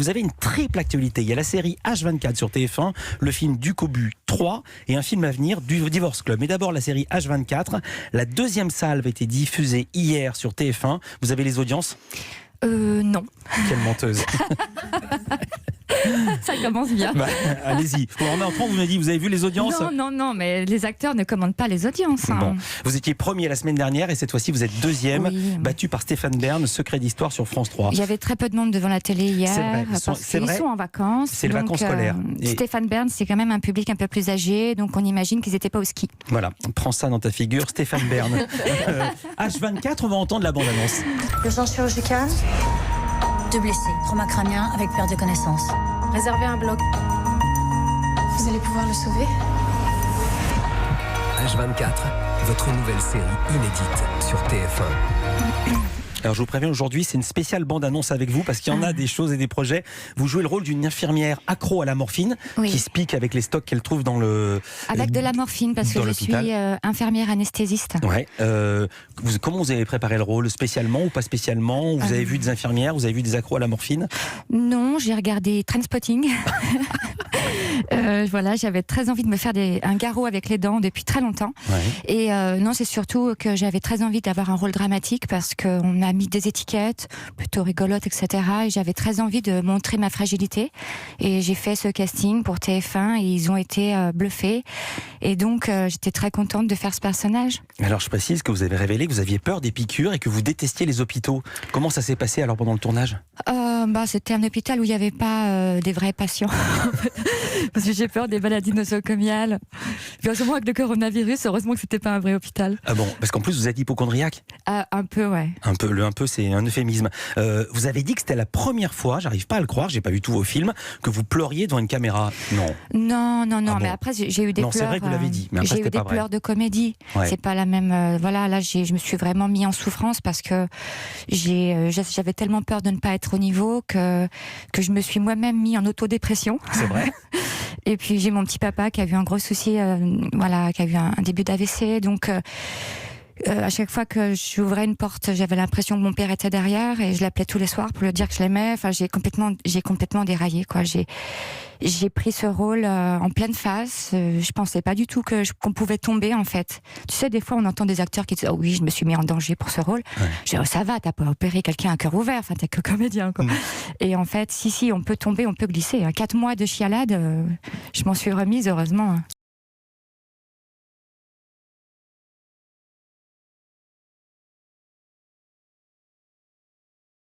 Vous avez une triple actualité. Il y a la série H24 sur TF1, le film Du Cobu 3 et un film à venir du Divorce Club. Mais d'abord la série H24. La deuxième salve a été diffusée hier sur TF1. Vous avez les audiences ? Non. Quelle menteuse. Ça commence bien. Allez-y. On remet en 30, vous m'avez dit, vous avez vu les audiences ? Non, mais les acteurs ne commandent pas les audiences. Hein. Bon. Vous étiez premier la semaine dernière et cette fois-ci vous êtes deuxième, battu par Stéphane Bern, Secret d'Histoire sur France 3. Il y avait très peu de monde devant la télé hier. C'est vrai. Ils sont en vacances. C'est les vacances scolaires. Stéphane Bern, c'est quand même un public un peu plus âgé, donc on imagine qu'ils n'étaient pas au ski. Voilà, prends ça dans ta figure, Stéphane Bern. H24, on va entendre la bande-annonce. Urgence chirurgicale. 2 blessés, trauma crânien avec perte de connaissance. Réservez un bloc. Vous allez pouvoir le sauver ? H24, votre nouvelle série inédite sur TF1. Alors je vous préviens, aujourd'hui c'est une spéciale bande-annonce avec vous parce qu'il y en a des choses et des projets. Vous jouez le rôle d'une infirmière accro à la morphine qui se pique avec les stocks qu'elle trouve dans le... Avec de la morphine parce que je suis infirmière anesthésiste. Ouais. Comment vous avez préparé le rôle ? Spécialement ou pas spécialement ? Vous avez vu des infirmières ? Vous avez vu des accros à la morphine ? Non, j'ai regardé Trainspotting. Voilà, j'avais très envie de me faire un garrot avec les dents depuis très longtemps. Ouais. Et non, c'est surtout que j'avais très envie d'avoir un rôle dramatique parce qu'on m'a mis des étiquettes plutôt rigolotes, etc. Et j'avais très envie de montrer ma fragilité. Et j'ai fait ce casting pour TF1 et ils ont été bluffés. Et donc, j'étais très contente de faire ce personnage. Alors, je précise que vous avez révélé que vous aviez peur des piqûres et que vous détestiez les hôpitaux. Comment ça s'est passé alors pendant le tournage ? C'était un hôpital où il n'y avait pas des vrais patients. Parce que j'ai peur des maladies nosocomiales. Heureusement avec le coronavirus, heureusement que c'était pas un vrai hôpital. Ah bon, parce qu'en plus vous êtes hypochondriaque ? Un peu, ouais. Un peu, c'est un euphémisme. Vous avez dit que c'était la première fois, j'arrive pas à le croire, j'ai pas vu tous vos films, que vous pleuriez devant une caméra. Non. Non, mais après j'ai eu des pleurs. Non, c'est vrai que vous l'avez dit, mais après j'ai eu des pleurs de comédie. Ouais. C'est pas la même. Voilà, là je me suis vraiment mis en souffrance parce que j'avais tellement peur de ne pas être au niveau que je me suis moi-même mis en autodépression. C'est vrai. Et puis j'ai mon petit papa qui a eu un gros souci, qui a eu un début d'AVC, donc à chaque fois que j'ouvrais une porte, j'avais l'impression que mon père était derrière et je l'appelais tous les soirs pour lui dire que je l'aimais. Enfin, j'ai complètement déraillé, quoi. J'ai pris ce rôle en pleine face. Je pensais pas du tout qu'on pouvait tomber, en fait. Tu sais, des fois, on entend des acteurs qui disent « Oh oui, je me suis mis en danger pour ce rôle. Ouais. » Je dis « Oh, ça va, t'as pas opéré quelqu'un à cœur ouvert. Enfin, t'es que comédien, quoi. » Et en fait, si, on peut tomber, on peut glisser. 4 mois de chialade, je m'en suis remise, heureusement.